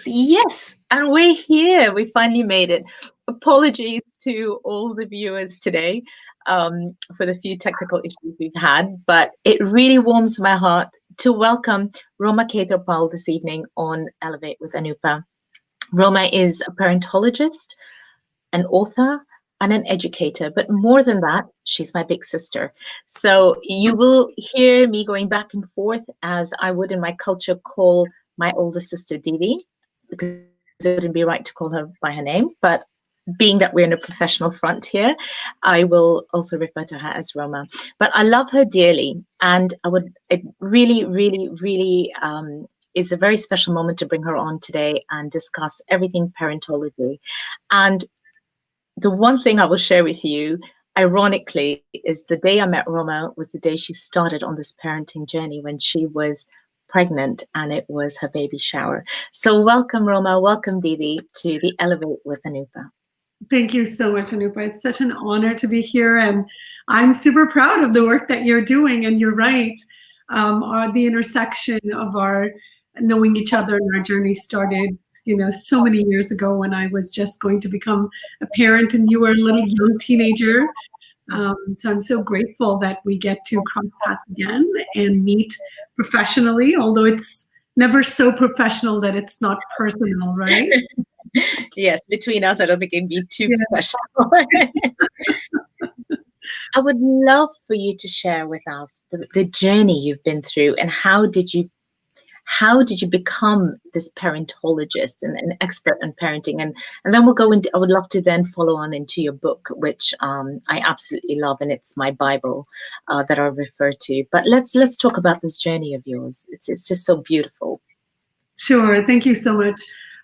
Yes, and we're here. We finally made it. Apologies to all the viewers today for the few technical issues we've had, but it really warms my heart to welcome Roma Paul this evening on Elevate with Anupa. Roma is a parentologist, an author, and an educator. But more than that, she's my big sister. So you will hear me going back and forth as I would in my culture call my older sister Didi, because it wouldn't be right to call her by her name. But being that we're in a professional front here, I will also refer to her as Roma. But I love her dearly, and it really, really, really is a very special moment to bring her on today and discuss everything parentology. And the one thing I will share with you, ironically, is the day I met Roma was the day she started on this parenting journey when she was pregnant and it was her baby shower. So welcome, Roma. Welcome, Didi, to the Elevate with Anupa. Thank you so much, Anupa. It's such an honor to be here, and I'm super proud of the work that you're doing. And you're right, the intersection of our knowing each other and our journey started, so many years ago when I was just going to become a parent, and you were a little young teenager. So I'm so grateful that we get to cross paths again and meet professionally, although it's never so professional that it's not personal, right? Yes, between us, I don't think it'd be too professional. I would love for you to share with us the journey you've been through, and how did you become this parentologist and an expert on parenting? And then we'll go into, I would love to then follow on into your book, which I absolutely love, and it's my Bible that I refer to. But let's talk about this journey of yours. It's just so beautiful. Sure. Thank you so much.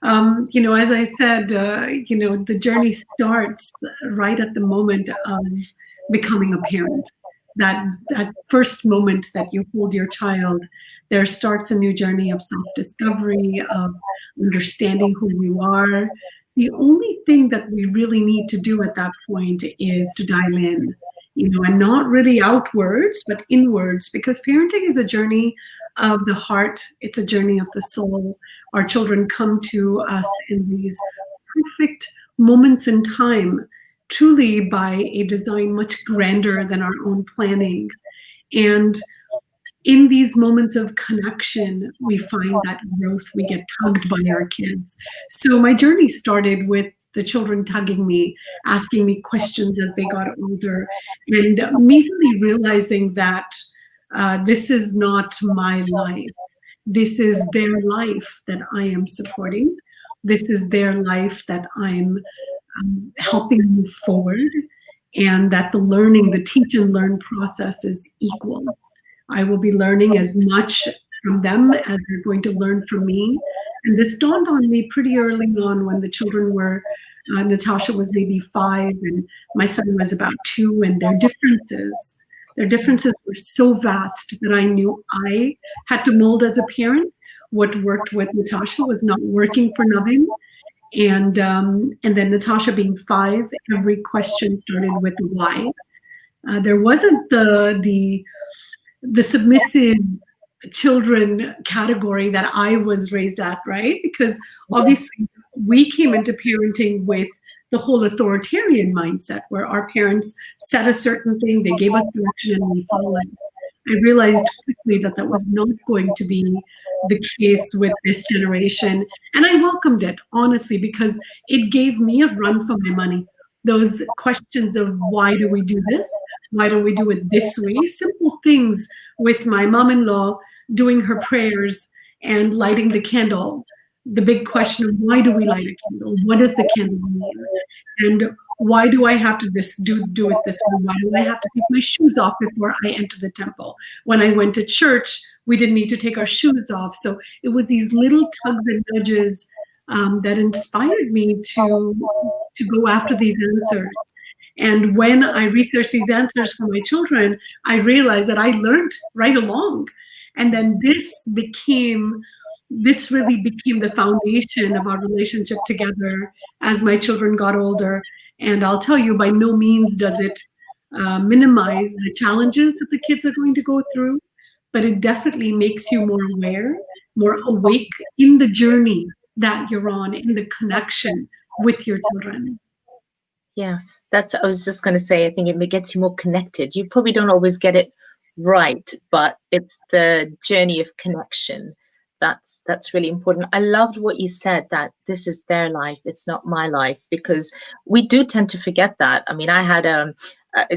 As I said, the journey starts right at the moment of becoming a parent. That first moment that you hold your child, there starts a new journey of self-discovery, of understanding who you are. The only thing that we really need to do at that point is to dial in, and not really outwards, but inwards, because parenting is a journey of the heart. It's a journey of the soul. Our children come to us in these perfect moments in time, truly by a design much grander than our own planning. And in these moments of connection, we find that growth, we get tugged by our kids. So my journey started with the children tugging me, asking me questions as they got older, and me really realizing that this is not my life. This is their life that I am supporting. This is their life that I'm helping move forward, and that the teach and learn process is equal. I will be learning as much from them as they're going to learn from me. And this dawned on me pretty early on when the children were, Natasha was maybe 5 and my son was about 2, and their differences were so vast that I knew I had to mold as a parent. What worked with Natasha was not working for Navin. And then Natasha being 5, every question started with why. There wasn't the submissive children category that I was raised at, right? Because obviously we came into parenting with the whole authoritarian mindset where our parents said a certain thing, they gave us direction, and we followed. I realized quickly that that was not going to be the case with this generation. And I welcomed it, honestly, because it gave me a run for my money. Those questions of why do we do this? Why don't we do it this way? Simple things with my mom-in-law doing her prayers and lighting the candle. The big question of why do we light a candle? What does the candle mean? And why do I have to do it this way? Why do I have to take my shoes off before I enter the temple? When I went to church, we didn't need to take our shoes off. So it was these little tugs and nudges that inspired me to go after these answers. And when I researched these answers for my children, I realized that I learned right along. And then this really became the foundation of our relationship together as my children got older. And I'll tell you, by no means does it minimize the challenges that the kids are going to go through. but it definitely makes you more aware, more awake in the journey that you're on, in the connection with your children. Yes, that's, I was just going to say, I think it gets you more connected. You probably don't always get it right, but it's the journey of connection. That's really important. I loved what you said, that this is their life, it's not my life, because we do tend to forget that. I mean, I had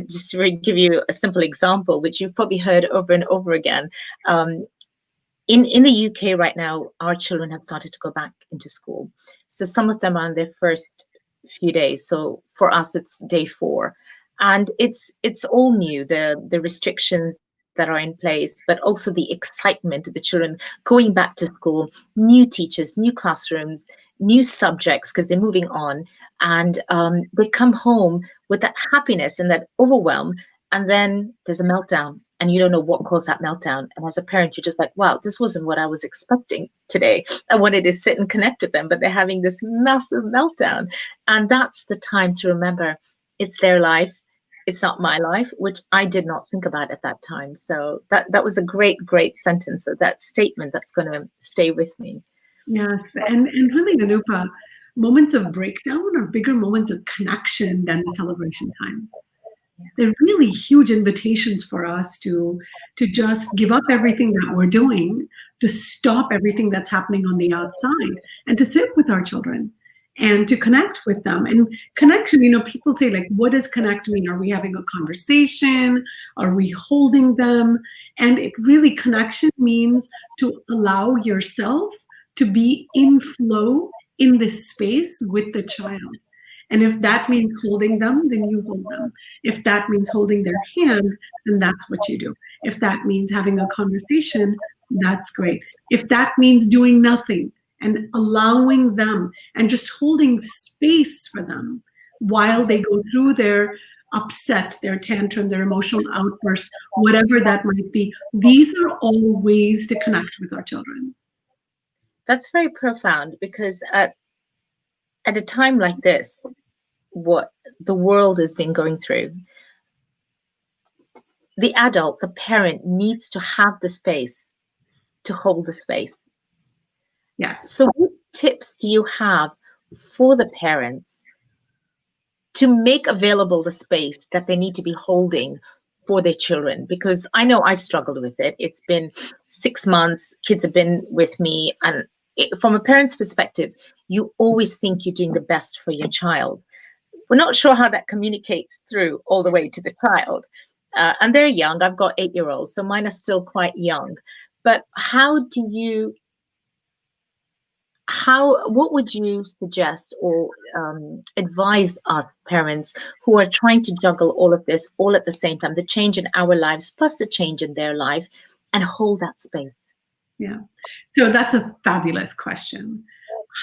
just to give you a simple example, which you've probably heard over and over again. Um, in the UK right now, our children have started to go back into school. So some of them are on their first few days. So for us, it's day 4, and it's all new. The restrictions that are in place, but also the excitement of the children going back to school, new teachers, new classrooms, new subjects because they're moving on, and they come home with that happiness and that overwhelm, and then there's a meltdown and you don't know what caused that meltdown. And as a parent, you're just like, wow, this wasn't what I was expecting today. I wanted to sit and connect with them, but they're having this massive meltdown. And that's the time to remember it's their life. It's not my life, which I did not think about at that time. So that was a great, great sentence. So that statement that's going to stay with me. Yes, and really, Anupa, moments of breakdown are bigger moments of connection than the celebration times. They're really huge invitations for us to just give up everything that we're doing, to stop everything that's happening on the outside, and to sit with our children and to connect with them. And connection, people say, like, what does connect mean? Are we having a conversation? Are we holding them? And it really, connection means to allow yourself to be in flow in this space with the child. And if that means holding them, then you hold them. If that means holding their hand, then that's what you do. If that means having a conversation, that's great. If that means doing nothing and allowing them and just holding space for them while they go through their upset, their tantrum, their emotional outburst, whatever that might be, these are all ways to connect with our children. That's very profound, because at a time like this, what the world has been going through, the adult, the parent, needs to have the space to hold the space. Yes. So, what tips do you have for the parents to make available the space that they need to be holding for their children? Because I know I've struggled with it. It's been 6 months, kids have been with me, and from a parent's perspective, you always think you're doing the best for your child. We're not sure how that communicates through all the way to the child. And they're young. I've got 8-year-olds, so mine are still quite young. But what would you suggest or advise us parents who are trying to juggle all of this all at the same time, the change in our lives plus the change in their life, and hold that space? Yeah. So that's a fabulous question.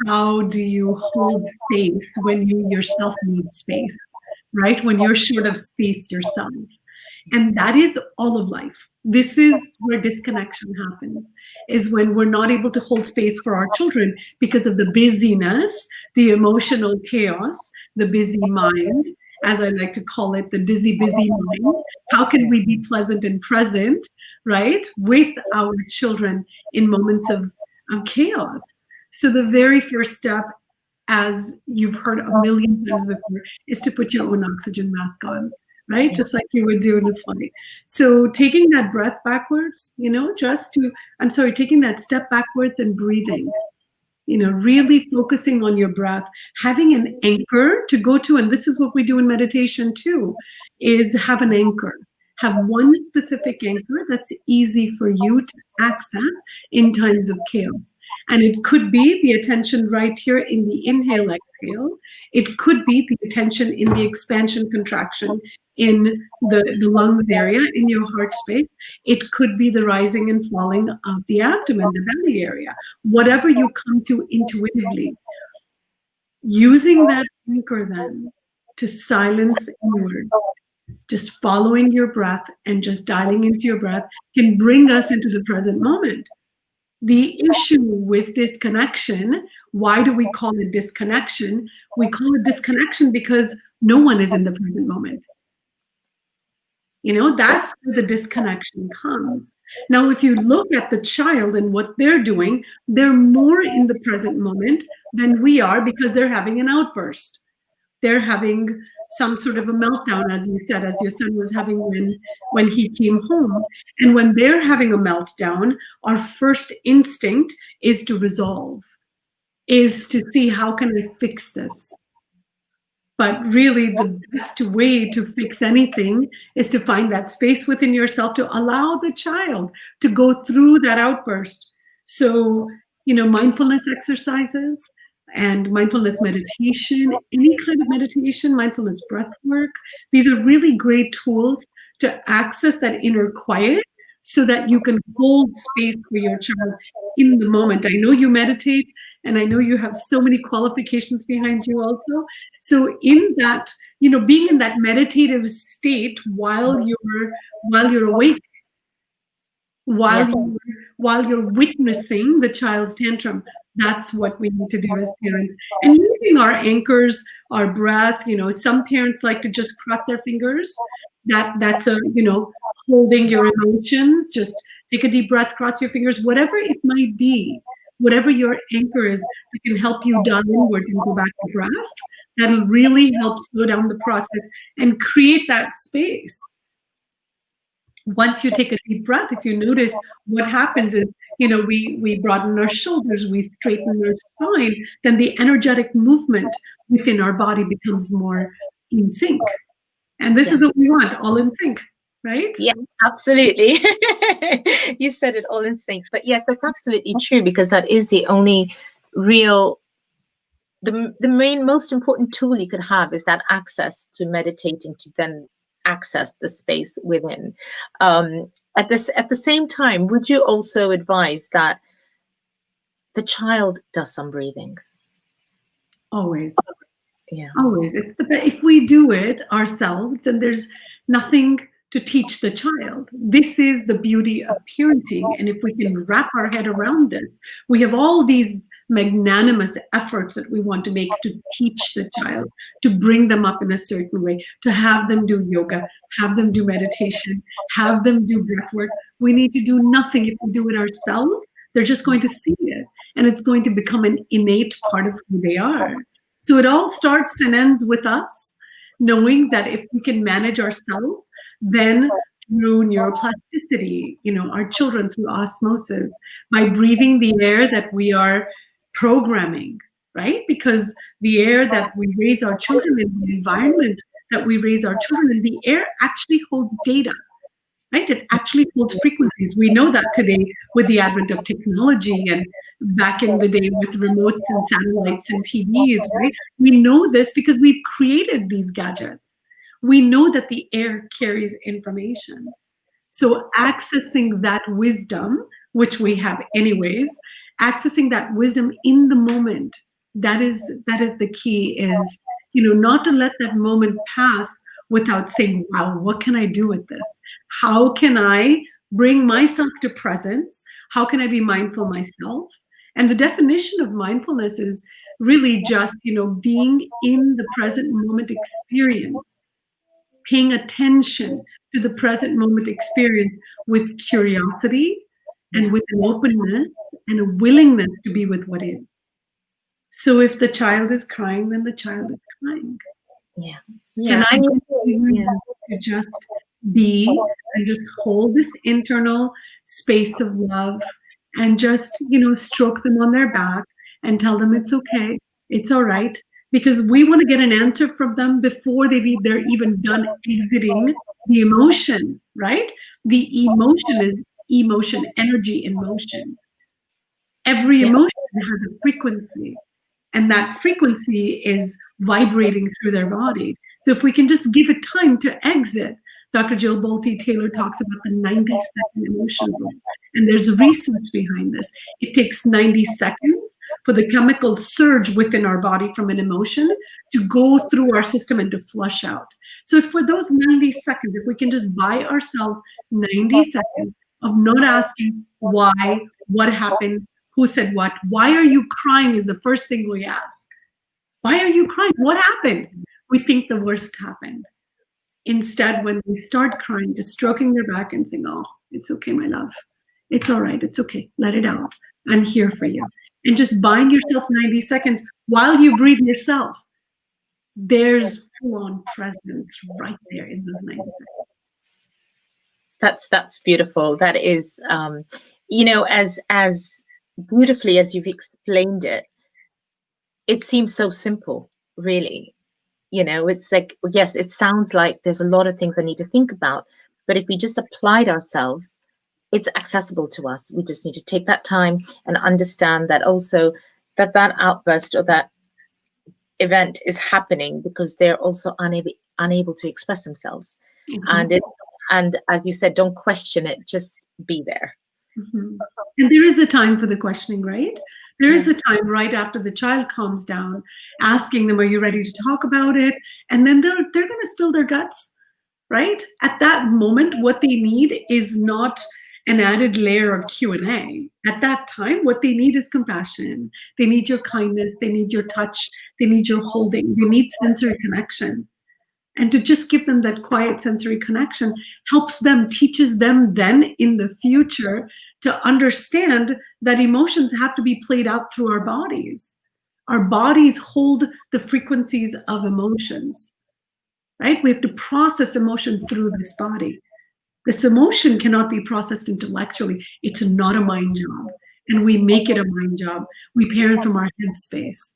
How do you hold space when you yourself need space, right? When you're short of space yourself. And that is all of life. This is where disconnection happens, is when we're not able to hold space for our children because of the busyness, the emotional chaos, the busy mind, as I like to call it, the dizzy, busy mind. How can we be pleasant and present, right, with our children in moments of chaos? So the very first step, as you've heard a million times before, is to put your own oxygen mask on, right? Yeah. Just like you would do in a flight. So taking that breath backwards, taking that step backwards and breathing, really focusing on your breath, having an anchor to go to. And this is what we do in meditation too, is have an anchor. Have one specific anchor that's easy for you to access in times of chaos. And it could be the attention right here in the inhale, exhale. It could be the attention in the expansion, contraction in the lungs area, in your heart space. It could be the rising and falling of the abdomen, the belly area. Whatever you come to intuitively, using that anchor then to silence inwards, just following your breath and just dialing into your breath can bring us into the present moment. The issue with disconnection, why do we call it disconnection? We call it disconnection because no one is in the present moment. That's where the disconnection comes. Now, if you look at the child and what they're doing, they're more in the present moment than we are because they're having an outburst. They're having some sort of a meltdown, as you said, as your son was having when he came home. And when they're having a meltdown, our first instinct is to resolve, is to see how can I fix this. But really, the best way to fix anything is to find that space within yourself to allow the child to go through that outburst. So, mindfulness exercises and mindfulness meditation, any kind of meditation, mindfulness breath work, these are really great tools to access that inner quiet so that you can hold space for your child in the moment. I know you meditate, and I know you have so many qualifications behind you also. So in that, being in that meditative state while you're awake, while Yes. you while you're witnessing the child's tantrum, that's what we need to do as parents. And using our anchors, our breath, some parents like to just cross their fingers. That's holding your emotions. Just take a deep breath, cross your fingers, whatever it might be, whatever your anchor is, that can help you dial inward and go back to breath. That'll really help slow down the process and create that space. Once you take a deep breath, if you notice, what happens is, we broaden our shoulders, we straighten our spine, then the energetic movement within our body becomes more in sync. And this is Yes. what we want, all in sync, right? Yeah, absolutely. You said it all in sync. But yes, that's absolutely true, because that is the only real, the main most important tool you could have is that access to meditating, to then access the space within. At the same time, would you also advise that the child does some breathing? Always. Yeah. Always. If we do it ourselves, then there's nothing to teach the child. This is the beauty of parenting. And if we can wrap our head around this, we have all these magnanimous efforts that we want to make to teach the child, to bring them up in a certain way, to have them do yoga, have them do meditation, have them do breath work. We need to do nothing. If we do it ourselves, they're just going to see it. And it's going to become an innate part of who they are. So it all starts and ends with us, knowing that if we can manage ourselves, then through neuroplasticity, our children through osmosis, by breathing the air that we are programming, right? Because the air that we raise our children in, the environment that we raise our children in, the air actually holds data. Right? It actually holds frequencies. We know that today with the advent of technology, and back in the day with remotes and satellites and TVs, right? We know this because we've created these gadgets. We know that the air carries information. So accessing that wisdom, which we have anyways, accessing that wisdom in the moment, that is the key, is, not to let that moment pass without saying, wow, what can I do with this? How can I bring myself to presence? How can I be mindful myself? And the definition of mindfulness is really just, being in the present moment experience, paying attention to the present moment experience with curiosity and with an openness and a willingness to be with what is. So if the child is crying, then the child is crying. Yeah. Can Yeah. I And yeah. to just be and just hold this internal space of love and just, stroke them on their back and tell them it's okay, it's all right, because we want to get an answer from them before they're even done exiting the emotion, right? The emotion is emotion, energy in motion. Every yeah. emotion has a frequency, and that frequency is vibrating through their body. So if we can just give it time to exit, Dr. Jill Bolte Taylor talks about the 90-second emotion rule. And there's research behind this. It takes 90 seconds for the chemical surge within our body from an emotion to go through our system and to flush out. So if for those 90 seconds, if we can just buy ourselves 90 seconds of not asking why, what happened, who said what, why are you crying is the first thing we ask. Why are you crying? What happened? We think the worst happened. Instead, when they start crying, just stroking their back and saying, "Oh, it's okay, my love. It's all right. It's okay. Let it out. I'm here for you." And just buying yourself 90 seconds while you breathe yourself. There's full-on presence right there in those 90 seconds. That's beautiful. That is, as beautifully as you've explained it, it seems so simple, really. It's like, yes, it sounds like there's a lot of things I need to think about, but if we just applied ourselves, it's accessible to us. We just need to take that time and understand that also that outburst or that event is happening because they're also unable to express themselves. And it's, and as you said, don't question it, just be there. And there is a time for the questioning, right? There is a time right after the child calms down, asking them, "Are you ready to talk about it?" And then they're going to spill their guts, right? At that moment, what they need is not an added layer of Q&A. At that time, what they need is compassion. They need your kindness. They need your touch. They need your holding. They need sensory connection. And to just give them that quiet sensory connection helps them, teaches them then in the future to understand that emotions have to be played out through our bodies. Our bodies hold the frequencies of emotions, right? We have to process emotion through this body. This emotion cannot be processed intellectually. It's not a mind job. And we make it a mind job. We parent from our head space.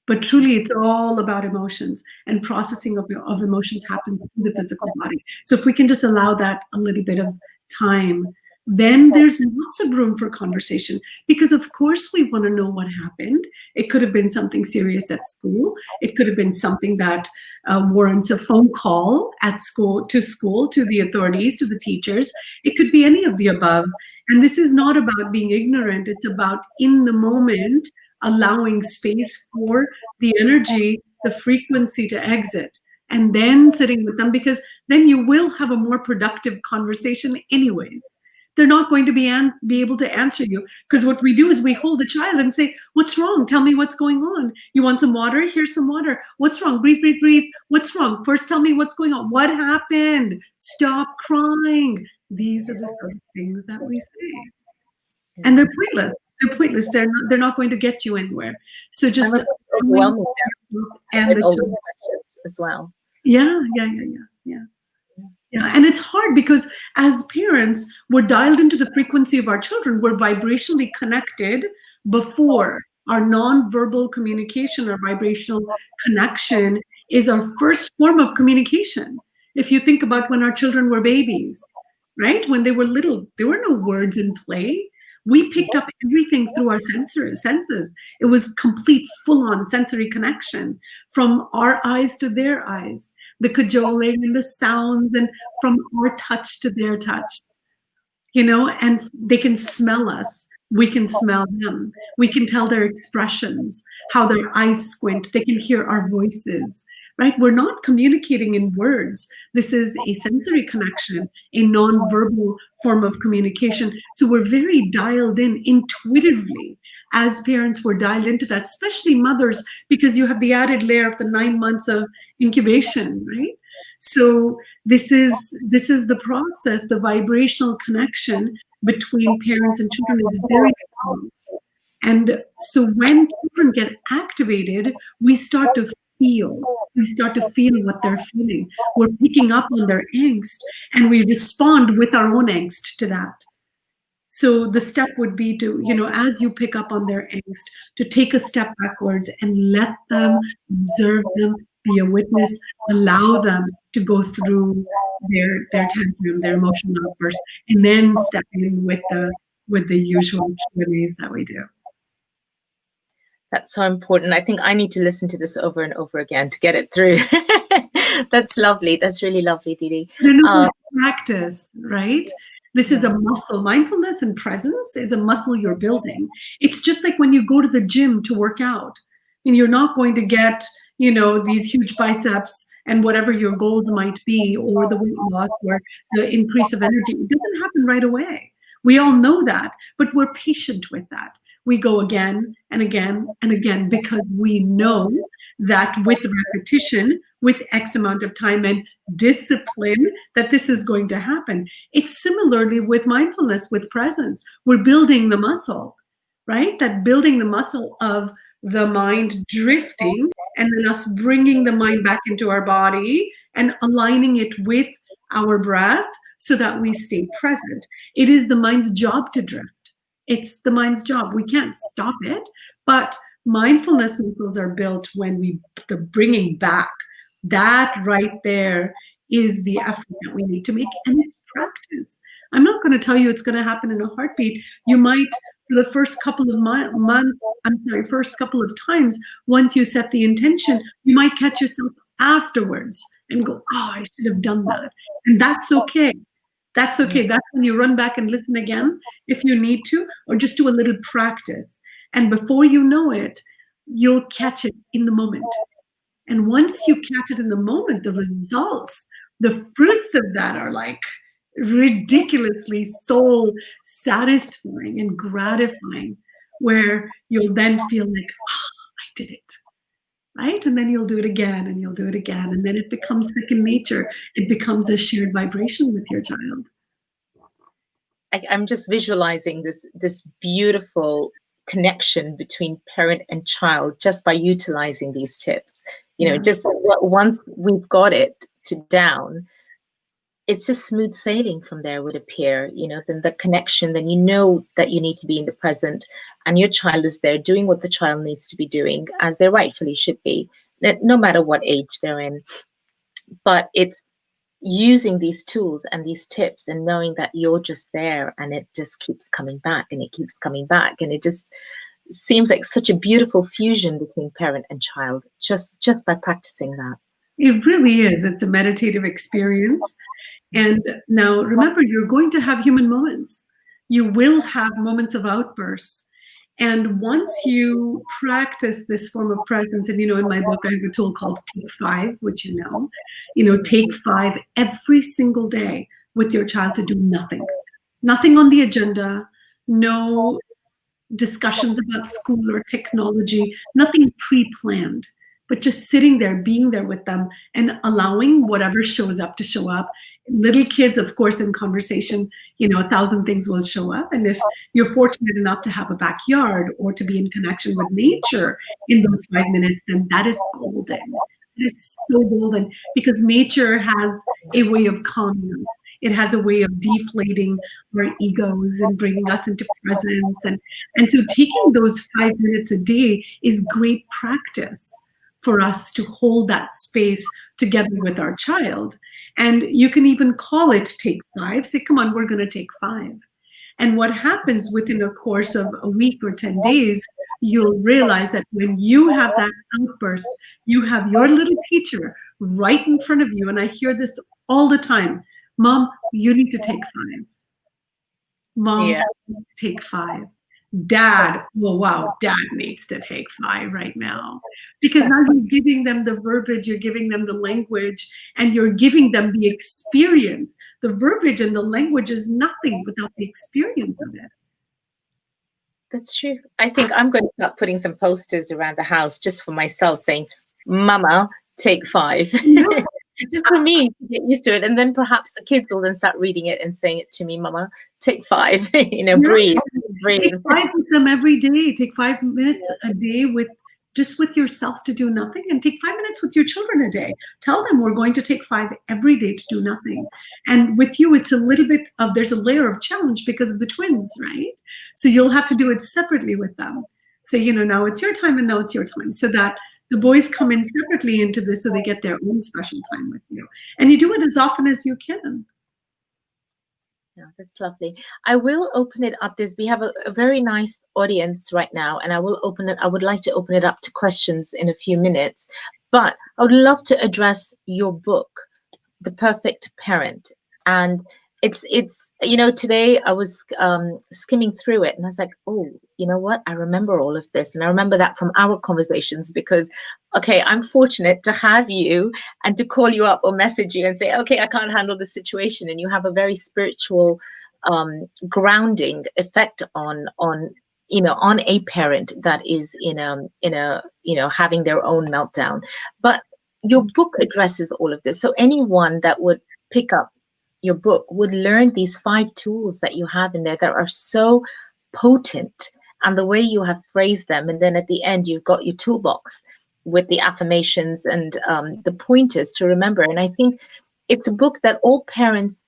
But truly, it's all about emotions, and processing of emotions happens through the physical body. So if we can just allow that a little bit of time, then there's lots of room for conversation, because of course we want to know what happened. It could have been something serious at school. It could have been something that warrants a phone call at school, to the authorities, to the teachers. It could be any of the above. And this is not about being ignorant. It's about in the moment, allowing space for the energy, the frequency to exit, and then sitting with them, because then you will have a more productive conversation anyways. They're not going to be able to answer you, because what we do is we hold the child and say, "What's wrong? Tell me what's going on. You want some water? Here's some water. What's wrong? Breathe, breathe, breathe. What's wrong? First tell me what's going on. What happened? Stop crying." These are the sort of things that we say. And they're pointless. They're pointless. They're not going to get you anywhere. So just overwhelming them and with the all the questions as well. Yeah. And it's hard because as parents, we're dialed into the frequency of our children. We're vibrationally connected before. Our non-verbal communication, our vibrational connection is our first form of communication. If you think about when our children were babies, right? When they were little, there were no words in play. We picked up everything through our senses. It was complete, full-on sensory connection from our eyes to their eyes, the cajoling and the sounds, and from our touch to their touch, and they can smell us. We can smell them. We can tell their expressions, how their eyes squint. They can hear our voices, right? We're not communicating in words. This is a sensory connection, a non-verbal form of communication. So we're very dialed in intuitively. As parents, we're dialed into that, especially mothers, because you have the added layer of the 9 months of incubation, right? So this is the process. The vibrational connection between parents and children is very strong. And so when children get activated, we start to feel what they're feeling. We're picking up on their angst, and we respond with our own angst to that. So the step would be to, as you pick up on their angst, to take a step backwards and let them, observe them, be a witness, allow them to go through their tantrum, their emotional outburst, and then step in with the usual Q&As that we do. That's so important. I think I need to listen to this over and over again to get it through. That's lovely. That's really lovely, Didi. Practice, right? This is a muscle. Mindfulness and presence is a muscle you're building. It's just like when you go to the gym to work out. And you're not going to get, these huge biceps and whatever your goals might be, or the weight loss or the increase of energy. It doesn't happen right away. We all know that, but we're patient with that. We go again and again and again, because we know that with repetition, with X amount of time and discipline that this is going to happen. It's similarly with mindfulness, with presence. We're building the muscle, right? That building the muscle of the mind drifting and then us bringing the mind back into our body and aligning it with our breath so that we stay present. It is the mind's job to drift. It's the mind's job. We can't stop it, but mindfulness muscles are built when the bringing back. That right there is the effort that we need to make, and it's practice. I'm not going to tell you it's going to happen in a heartbeat. You might, for the first couple of months, first couple of times, once you set the intention, you might catch yourself afterwards and go, oh, I should have done that. And that's okay. That's okay. That's when you run back and listen again if you need to, or just do a little practice. And before you know it, you'll catch it in the moment. And once you catch it in the moment, the results, the fruits of that are like ridiculously soul satisfying and gratifying, where you'll then feel like, oh, I did it. Right? And then you'll do it again and you'll do it again. And then it becomes second nature. It becomes a shared vibration with your child. I'm just visualizing this beautiful connection between parent and child just by utilizing these tips. Just once we've got it down, it's just smooth sailing from there, would appear. Then the connection, then that you need to be in the present, and your child is there doing what the child needs to be doing, as they rightfully should be, no matter what age they're in. But it's using these tools and these tips and knowing that you're just there, and it just keeps coming back and it keeps coming back, and it just seems like such a beautiful fusion between parent and child, just by practicing that. It really is. It's a meditative experience. And now remember, you're going to have human moments. You will have moments of outbursts. And once you practice this form of presence, and in my book, I have a tool called Take 5, which take 5 every single day with your child to do nothing. Nothing on the agenda, no discussions about school or technology, nothing pre-planned, but just sitting there, being there with them and allowing whatever shows up to show up. Little kids, of course, in conversation, 1,000 things will show up. And if you're fortunate enough to have a backyard or to be in connection with nature in those 5 minutes, then that is golden. It is so golden, because nature has a way of calming us. It has a way of deflating our egos and bringing us into presence. And so taking those 5 minutes a day is great practice for us to hold that space together with our child. And you can even call it Take 5. Say, come on, we're going to take 5. And what happens within a course of a week or 10 days, you'll realize that when you have that outburst, you have your little teacher right in front of you. And I hear this all the time. Mom, you need to take 5. Mom, take 5. Dad, well, wow, Dad needs to take 5 right now. Because now you're giving them the verbiage, you're giving them the language, and you're giving them the experience. The verbiage and the language is nothing without the experience of it. That's true. I think I'm going to start putting some posters around the house just for myself saying, Mama, take 5. Yeah. Just for me to get used to it. And then perhaps the kids will then start reading it and saying it to me, Mama, take 5, breathe. Take 5 with them every day. Take 5 minutes a day with yourself to do nothing, and take 5 minutes with your children a day. Tell them we're going to take 5 every day to do nothing. And with you, it's a little bit of, there's a layer of challenge because of the twins, right? So you'll have to do it separately with them. So, now it's your time and now it's your time, so that the boys come in separately into this, so they get their own special time with you. And you do it as often as you can. Yeah, that's lovely. I will open it up. We have a very nice audience right now, and I would like to open it up to questions in a few minutes. But I would love to address your book, The Perfect Parent. And it's today I was skimming through it, and I was like, oh, you know what? I remember all of this, and I remember that from our conversations, because, okay, I'm fortunate to have you and to call you up or message you and say, okay, I can't handle this situation, and you have a very spiritual grounding effect on a parent that is in a having their own meltdown. But your book addresses all of this. So anyone that would pick up your book would learn these 5 tools that you have in there that are so potent, and the way you have phrased them. And then at the end, you've got your toolbox with the affirmations and the pointers to remember. And I think it's a book that all parents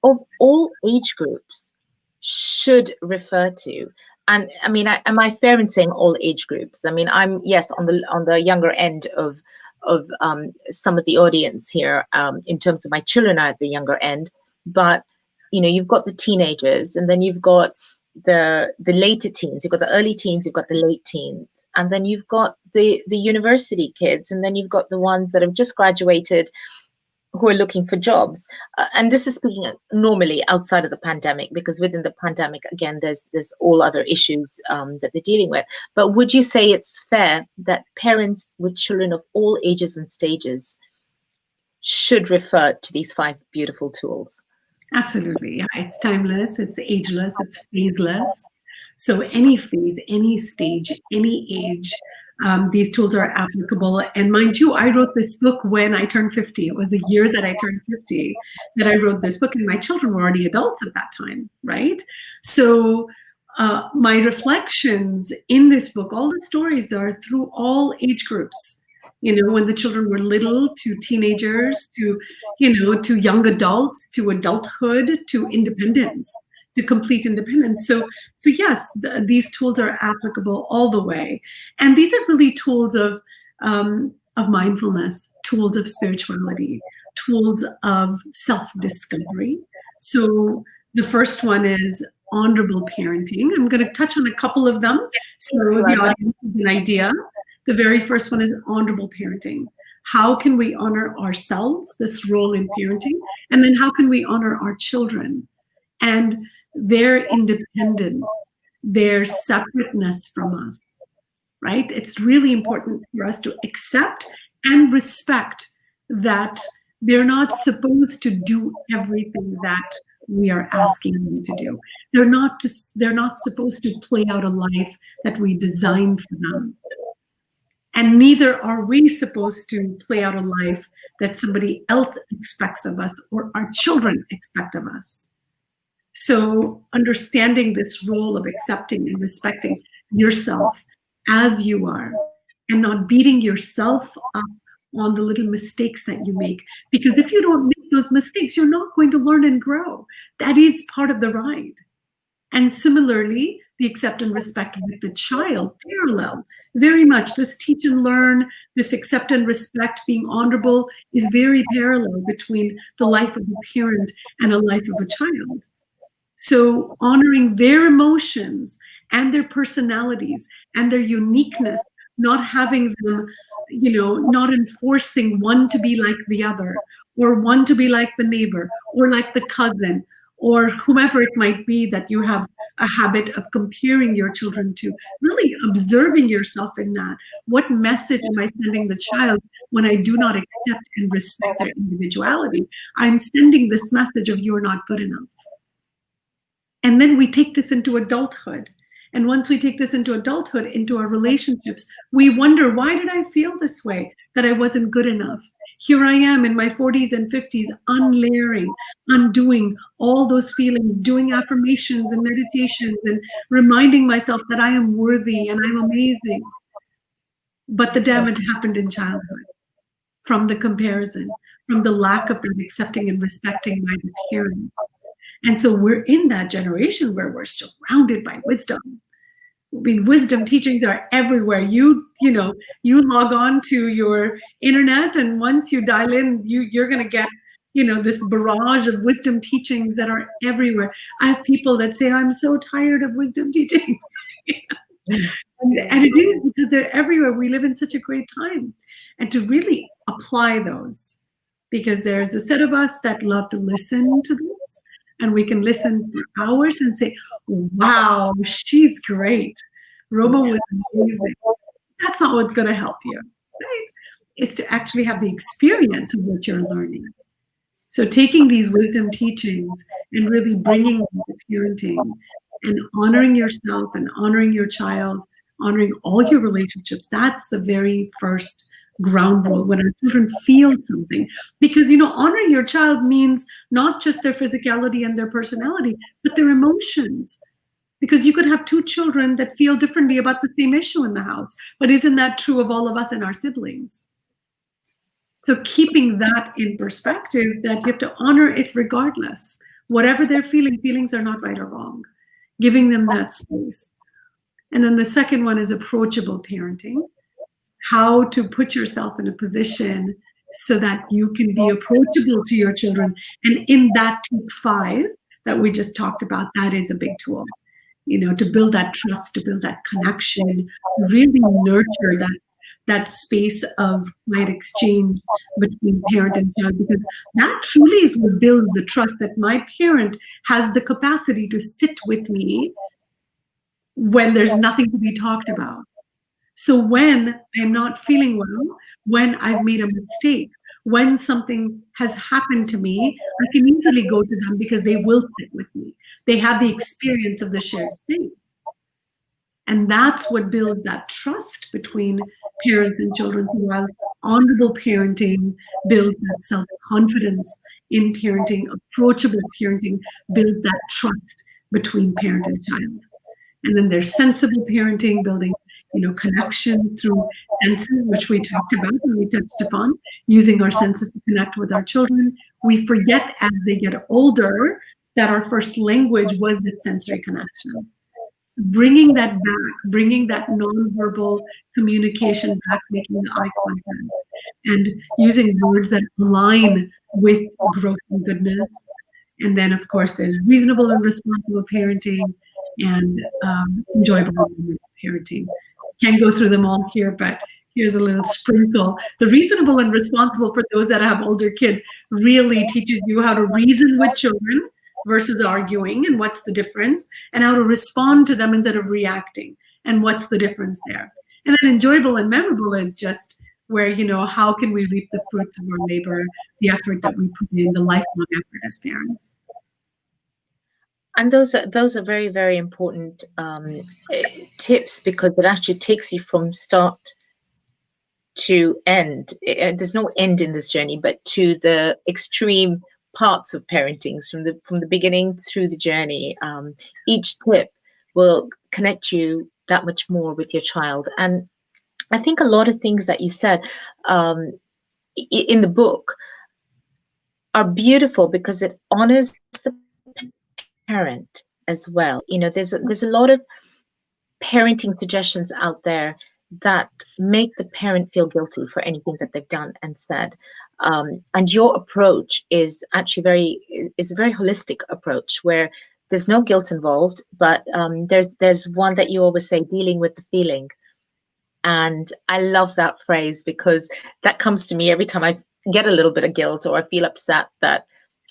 of all age groups should refer to. And I mean, am I fair in saying all age groups? I mean, I'm, yes, on the younger end of some of the audience here, in terms of my children are at the younger end. But you know, you've got the teenagers, and then you've got the later teens, you've got the early teens, you've got the late teens, and then you've got the university kids, and then you've got the ones that have just graduated who are looking for jobs. And this is speaking normally outside of the pandemic, because within the pandemic, again, there's all other issues that they're dealing with. But would you say it's fair that parents with children of all ages and stages should refer to these 5 beautiful tools? Absolutely. Yeah, it's timeless, it's ageless, it's phaseless. So any phase, any stage, any age, these tools are applicable. And mind you, I wrote this book when I turned 50. It was the year that I turned 50 that I wrote this book, and my children were already adults at that time, right? So my reflections in this book, all the stories are through all age groups. You know, when the children were little, to teenagers, to, you know, to young adults, to adulthood, to independence, to complete independence. So yes, these tools are applicable all the way, and these are really tools of mindfulness, tools of spirituality, tools of self-discovery. So the first one is honorable parenting. I'm going to touch on a couple of them so the audience has an idea. The very first one is honorable parenting. How can we honor ourselves, this role in parenting? And then how can we honor our children and their independence, their separateness from us, right? It's really important for us to accept and respect that they're not supposed to do everything that we are asking them to do. They're not supposed to play out a life that we designed for them. And neither are we supposed to play out a life that somebody else expects of us or our children expect of us. So understanding this role of accepting and respecting yourself as you are, and not beating yourself up on the little mistakes that you make. Because if you don't make those mistakes, you're not going to learn and grow. That is part of the ride. And similarly, the accept and respect with the child, parallel. Very much this teach and learn, this accept and respect, being honorable, is very parallel between the life of a parent and a life of a child. So honoring their emotions and their personalities and their uniqueness, not having them, you know, not enforcing one to be like the other, or one to be like the neighbor, or like the cousin, or whomever it might be that you have a habit of comparing your children to, really observing yourself in that. What message am I sending the child when I do not accept and respect their individuality? I'm sending this message of you're not good enough. And then we take this into adulthood. And once we take this into adulthood, into our relationships, we wonder, why did I feel this way, that I wasn't good enough? Here I am in my 40s and 50s, unlayering, undoing all those feelings, doing affirmations and meditations and reminding myself that I am worthy and I'm amazing. But the damage happened in childhood, from the comparison, from the lack of them accepting and respecting my parents. And so we're in that generation where we're surrounded by wisdom. I mean, wisdom teachings are everywhere. You log on to your internet, and once you dial in, you're going to get, this barrage of wisdom teachings that are everywhere. I have people that say, I'm so tired of wisdom teachings. And it is because they're everywhere. We live in such a great time. And to really apply those, because there's a set of us that love to listen to this, and we can listen for hours and say, wow, she's great. Roma was amazing. That's not what's going to help you, right? It's to actually have the experience of what you're learning. So taking these wisdom teachings and really bringing them to parenting and honoring yourself and honoring your child, honoring all your relationships, that's the very first ground rule, when our children feel something. Because, honoring your child means not just their physicality and their personality, but their emotions. Because you could have two children that feel differently about the same issue in the house. But isn't that true of all of us and our siblings? So keeping that in perspective, that you have to honor it regardless. Whatever they're feeling, feelings are not right or wrong. Giving them that space. And then the second one is approachable parenting. How to put yourself in a position so that you can be approachable to your children. And in that take 5 that we just talked about, that is a big tool. To build that trust, to build that connection, really nurture that space of quiet exchange between parent and child, because that truly is what builds the trust that my parent has the capacity to sit with me when there's nothing to be talked about. So when I'm not feeling well, when I've made a mistake, when something has happened to me, I can easily go to them because they will sit with me. They have the experience of the shared space. And that's what builds that trust between parents and children. So while honorable parenting builds that self-confidence in parenting, approachable parenting builds that trust between parent and child. And then there's sensible parenting, building connection through senses, which we talked about and we touched upon, using our senses to connect with our children. We forget as they get older that our first language was the sensory connection. So bringing that back, bringing that nonverbal communication back, making the eye contact, and using words that align with growth and goodness. And then, of course, there's reasonable and responsible parenting and enjoyable parenting. Can't go through them all here, but here's a little sprinkle. The reasonable and responsible, for those that have older kids, really teaches you how to reason with children versus arguing, and what's the difference, and how to respond to them instead of reacting, and what's the difference there. And then enjoyable and memorable is just where, how can we reap the fruits of our labor, the effort that we put in, the lifelong effort as parents. And those are very, very important tips, because it actually takes you from start to end. There's no end in this journey, but to the extreme parts of parenting, from the beginning through the journey. Each tip will connect you that much more with your child. And I think a lot of things that you said in the book are beautiful because it honors the parent as well. There's a lot of parenting suggestions out there that make the parent feel guilty for anything that they've done and said. And your approach is actually a very holistic approach, where there's no guilt involved, but there's one that you always say, dealing with the feeling. And I love that phrase, because that comes to me every time I get a little bit of guilt, or I feel upset that,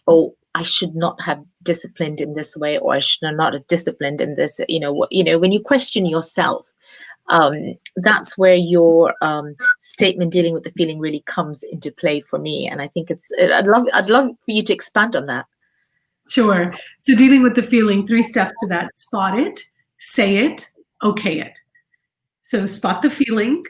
oh, I should not have disciplined in this way, or I should not have disciplined in this. When you question yourself, that's where your statement, dealing with the feeling, really comes into play for me. And I think I'd love for you to expand on that. Sure. So dealing with the feeling, 3 steps to that: spot it, say it, okay it. So spot the feeling,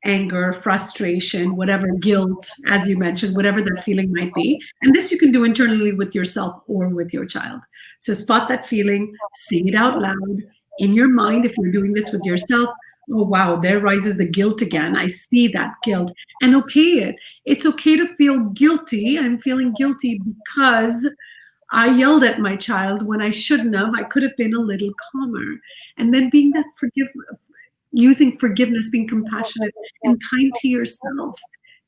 anger, frustration, whatever, guilt, as you mentioned, whatever that feeling might be. And this you can do internally with yourself or with your child. So spot that feeling, say it out loud in your mind. If you're doing this with yourself, oh, wow, there rises the guilt again. I see that guilt. And okay it. It's okay to feel guilty. I'm feeling guilty because I yelled at my child when I shouldn't have. I could have been a little calmer. And then being that using forgiveness, being compassionate and kind to yourself.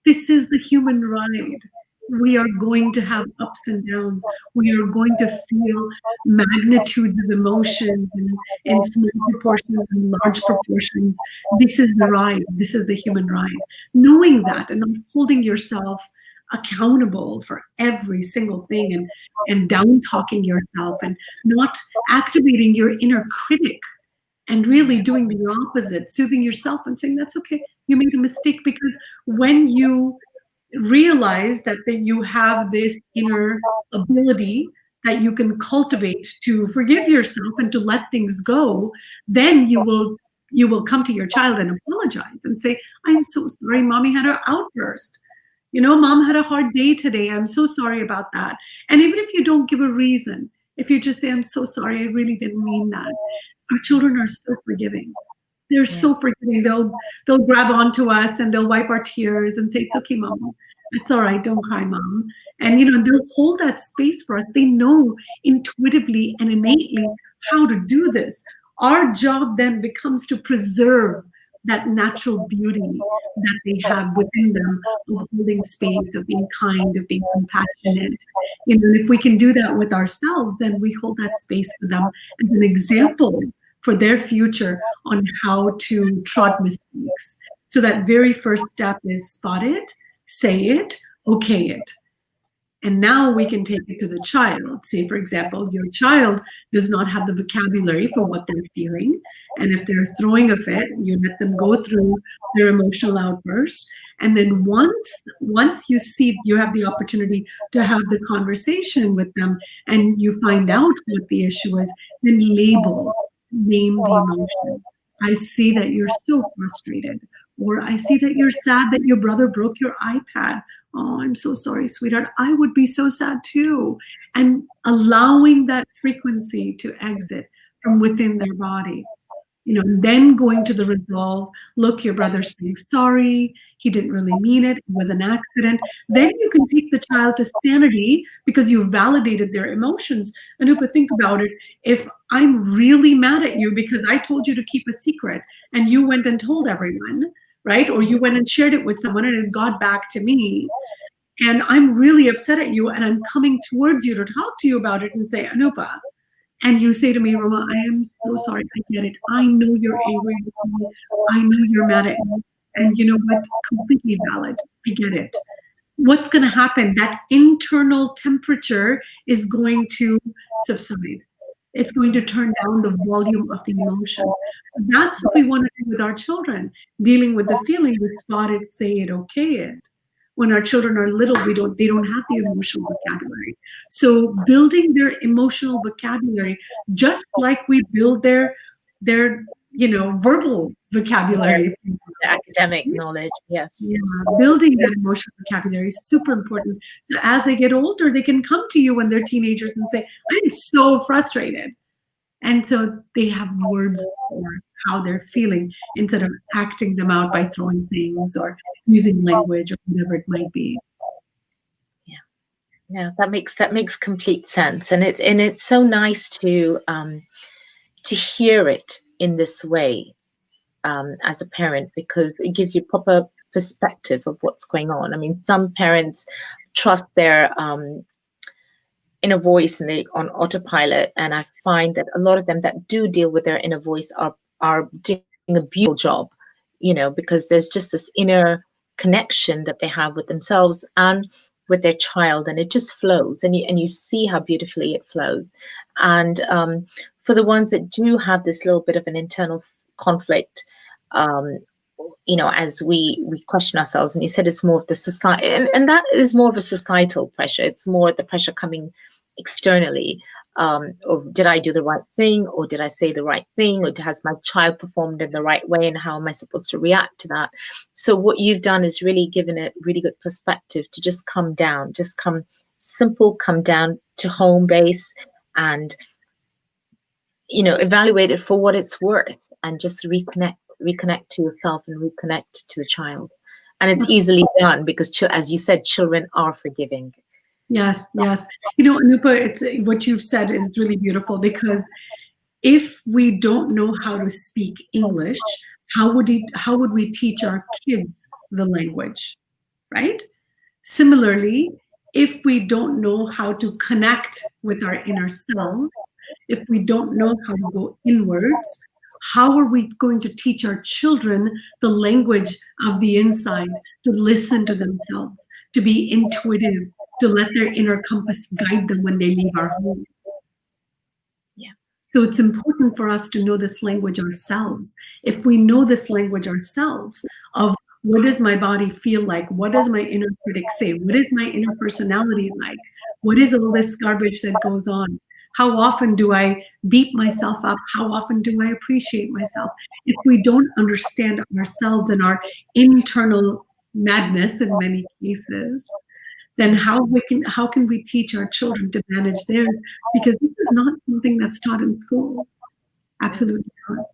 This is the human ride. We are going to have ups and downs. We are going to feel magnitudes of emotions in small proportions and large proportions. This is the ride. This is the human ride. Knowing that and not holding yourself accountable for every single thing, and down talking yourself, and not activating your inner critic, and really doing the opposite, soothing yourself and saying, that's okay, you made a mistake. Because when you realize that you have this inner ability that you can cultivate to forgive yourself and to let things go, then you will you will come to your child and apologize and say, I'm so sorry, mommy had an outburst. Mom had a hard day today. I'm so sorry about that. And even if you don't give a reason, if you just say, I'm so sorry, I really didn't mean that. Our children are so forgiving. They're Yeah. so forgiving. They'll grab onto us and they'll wipe our tears and say, it's okay, mom. It's all right. Don't cry, mom. And they'll hold that space for us. They know intuitively and innately how to do this. Our job then becomes to preserve that natural beauty that they have within them of holding space, of being kind, of being compassionate. And if we can do that with ourselves, then we hold that space for them as an example for their future on how to trot mistakes. So that very first step is spot it, say it, okay it. And now we can take it to the child. Say, for example, your child does not have the vocabulary for what they're feeling. And if they're throwing a fit, you let them go through their emotional outburst. And then once you see you have the opportunity to have the conversation with them and you find out what the issue is, then name the emotion. I see that you're so frustrated. Or I see that you're sad that your brother broke your iPad. Oh, I'm so sorry, sweetheart. I would be so sad too. And allowing that frequency to exit from within their body. And then going to the resolve, look, your brother's saying sorry, he didn't really mean it, it was an accident. Then you can take the child to sanity because you've validated their emotions. Anupa, think about it. If I'm really mad at you because I told you to keep a secret and you went and told everyone, right? Or you went and shared it with someone and it got back to me. And I'm really upset at you and I'm coming towards you to talk to you about it and say, Anupa, and you say to me, Roma, I am so sorry. I get it. I know you're angry with me. I know you're mad at me. And you know what? Completely valid. I get it. What's going to happen? That internal temperature is going to subside. It's going to turn down the volume of the emotion. That's what we want to do with our children. Dealing with the feeling, we spot it, say it, okay it. When our children are little, they don't have the emotional vocabulary. So building their emotional vocabulary, just like we build their verbal vocabulary. The academic knowledge, yes. Yeah, building that emotional vocabulary is super important. So as they get older, they can come to you when they're teenagers and say, I'm so frustrated. And so they have words for how they're feeling instead of acting them out by throwing things or using language or whatever it might be. Yeah, that makes complete sense. And it's so nice to hear it in this way as a parent, because it gives you proper perspective of what's going on. I mean, some parents trust their inner voice and they on autopilot, and I find that a lot of them that do deal with their inner voice are doing a beautiful job, because there's just this inner connection that they have with themselves and with their child, and it just flows, and you see how beautifully it flows. And for the ones that do have this little bit of an internal conflict, as we question ourselves, and you said it's more of the society, and that is more of a societal pressure. It's more the pressure coming externally, of did I do the right thing, or did I say the right thing, or has my child performed in the right way, and how am I supposed to react to that? So what you've done is really given a really good perspective to just come down, come down to home base, and evaluate it for what it's worth, and just reconnect to yourself and reconnect to the child. And it's easily done because, as you said, children are forgiving. Yes, yes. Anupa, it's what you've said is really beautiful, because if we don't know how to speak English, how would we teach our kids the language, right? Similarly, if we don't know how to connect with our inner self, if we don't know how to go inwards, how are we going to teach our children the language of the inside, to listen to themselves, to be intuitive, to let their inner compass guide them when they leave our homes? Yeah. So it's important for us to know this language ourselves. If we know this language ourselves of what does my body feel like? What does my inner critic say? What is my inner personality like? What is all this garbage that goes on? How often do I beat myself up? How often do I appreciate myself? If we don't understand ourselves and our internal madness in many cases, then how can we teach our children to manage theirs? Because this is not something that's taught in school. Absolutely not.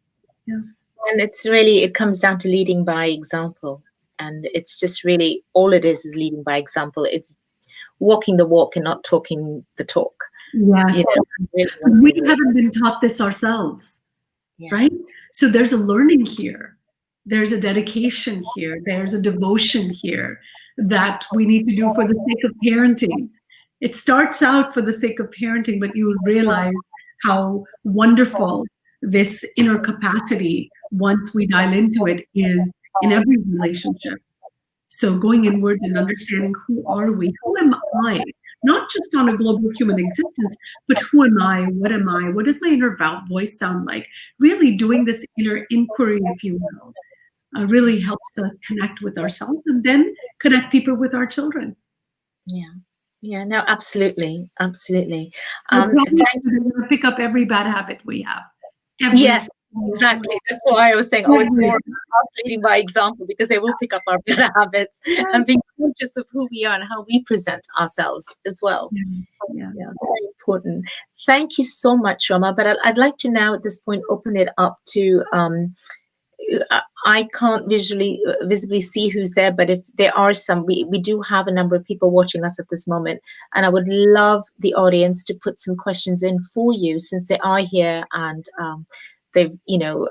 Yeah. And it's really, it comes down to leading by example. And it's just really, all it is leading by example. It's walking the walk and not talking the talk. Yes. You know, really We haven't been taught this ourselves, yeah. right? So there's a learning here. There's a dedication here. There's a devotion here that we need to do for the sake of parenting. It starts out for the sake of parenting, but you'll realize how wonderful this inner capacity, once we dial into it, is in every relationship. So going inwards and understanding, who are we? Who am I? Not just on a global human existence, but who am I? What am I? What does my inner voice sound like? Really doing this inner inquiry, if you will, really helps us connect with ourselves and then connect deeper with our children. Yeah. Yeah, no, absolutely. Absolutely. We're going to pick up every bad habit we have. Yes, exactly. That's why I was saying, it's more us leading by example, because they will pick up our better habits and being conscious of who we are and how we present ourselves as well. Yeah, it's very important. Thank you so much, Roma. But I'd like to now at this point open it up to I can't visibly see who's there, but if there are some, we do have a number of people watching us at this moment, and I would love the audience to put some questions in for you, since they are here and they've,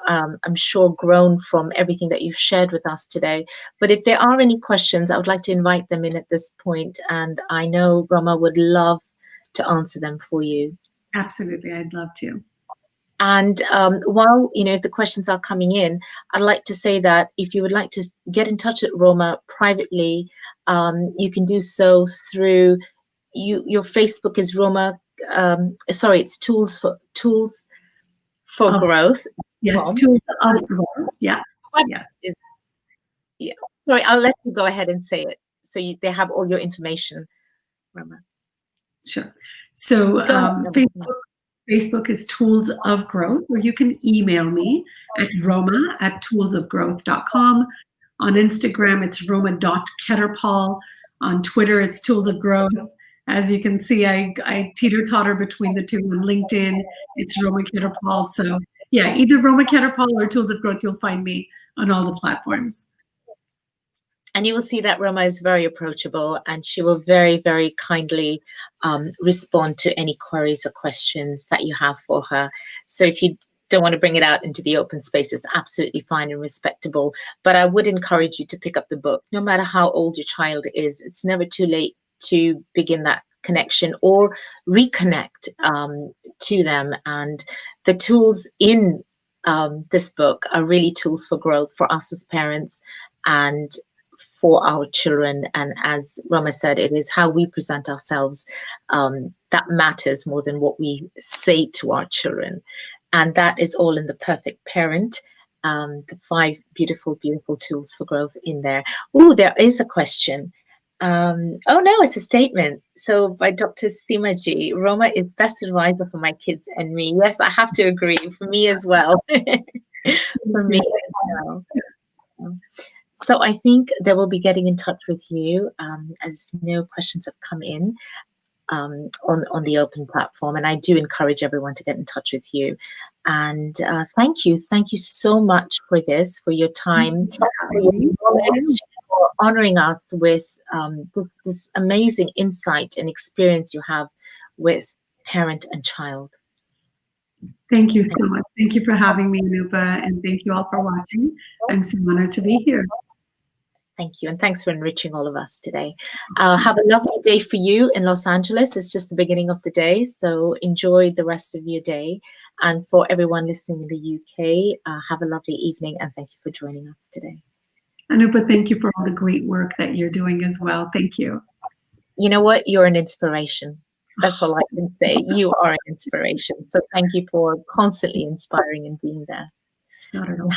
I'm sure grown from everything that you've shared with us today. But if there are any questions, I would like to invite them in at this point, and I know Roma would love to answer them for you. Absolutely, I'd love to. And while, if the questions are coming in, I'd like to say that if you would like to get in touch with Roma privately, you can do so through your Facebook is Roma. It's Tools for Growth. Yes, Tools of Growth. Yes, yes. Yeah. Sorry, I'll let you go ahead and say it, so they have all your information, Roma. Sure. So Facebook is Tools of Growth, or you can email me at roma@toolsofgrowth.com. On Instagram, it's roma.ketterpaul. On Twitter, it's Tools of Growth. As you can see, I teeter-totter between the two. On LinkedIn, it's Roma Ketterpaul. So yeah, either Roma Ketterpaul or Tools of Growth, you'll find me on all the platforms. And you will see that Roma is very approachable, and she will very, very kindly respond to any queries or questions that you have for her. So if you don't want to bring it out into the open space, it's absolutely fine and respectable. But I would encourage you to pick up the book. No matter how old your child is, it's never too late to begin that connection or reconnect to them. And the tools in this book are really tools for growth for us as parents and for our children. And as Roma said, it is how we present ourselves that matters more than what we say to our children. And that is all in The Perfect Parent, the 5 beautiful, beautiful tools for growth in there. Oh, there is a question. No, it's a statement. So by Dr. Simaji, Roma is best advisor for my kids and me. Yes, I have to agree. For me as well. For me as well. So I think they will be getting in touch with you as no questions have come in on the open platform. And I do encourage everyone to get in touch with you. And thank you so much for this, for your time, for your knowledge, for honoring us with this amazing insight and experience you have with parent and child. Thank you so much. Thank you for having me, Anupa, and thank you all for watching. I'm so honored to be here. Thank you. And thanks for enriching all of us today. Have a lovely day for you in Los Angeles. It's just the beginning of the day, so enjoy the rest of your day. And for everyone listening in the UK, have a lovely evening, and thank you for joining us today. Anupa, thank you for all the great work that you're doing as well. Thank you. You know what? You're an inspiration. That's all I can say. You are an inspiration. So thank you for constantly inspiring and being there. Not at all.